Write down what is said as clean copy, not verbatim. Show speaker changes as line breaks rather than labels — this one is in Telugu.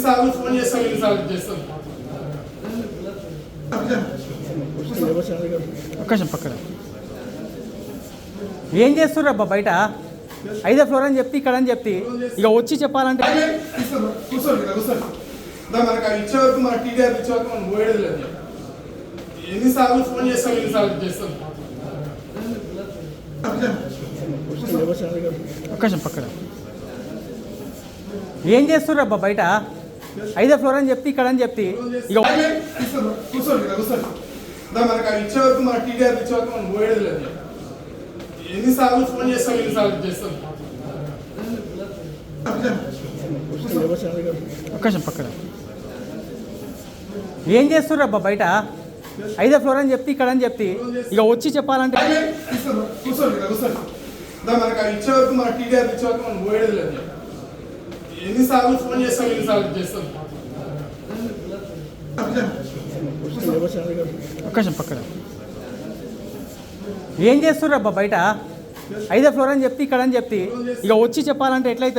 ఎన్నిసార్లు ఫోన్ చేస్తాం ఎన్నిసార్లు చేస్తాం.
ఒక్కసం పక్కన ఏం చేస్తుర్రు అబ్బా బయట 5వ ఫ్లోర్ అని చెప్తే ఇక్కడ అని చెప్తే ఇక వచ్చి చెప్పాలంటే
కూర్చోండి కూర్చోండి. మనకు ఇచ్చే వరకు మన టీడీఆర్ ఇచ్చే వరకు మనం పోయేది లేదు. ఎన్నిసార్లు ఫోన్ చేస్తాం ఎన్నిసార్లు చేస్తాం.
ఒక్కసం పక్కన ఏం చేస్తుర్రు అబ్బా బయట 5వ ఫ్లోర్ అని చెప్తే ఇక్కడ అని చెప్తే ఇక
కూర్చోండి కూర్చోండి. మనకు ఇచ్చే వరకు మన టీడీఆర్ ఇచ్చే వరకు మనం పోయేది లేదు. ఎన్నిసార్లు ఫోన్ చేస్తాం ఎన్నిసార్లు చేస్తాం.
ఒక్కసం పక్కన ఏం చేస్తుర్రు అబ్బా బయట 5వ ఫ్లోర్ అని చెప్తే ఇక్కడ అని చెప్తే ఇక వచ్చి చెప్పాలంటే
కూర్చోండి కూర్చోండి. మనకు ఇచ్చే వరకు మన టీడీఆర్ ఇచ్చే వరకు మనం పోయేది లేదు. ఎన్నిసార్లు ఫోన్ చేస్తాం ఎన్నిసార్లు చేస్తాం.
ఒక్కసం పక్కన ఏం చేస్తుర్రు అబ్బా బయట 5వ ఫ్లోర్ అని చెప్తే ఇక్కడ అని చెప్తే ఇక వచ్చి చెప్పాలంటే ఎట్లయితే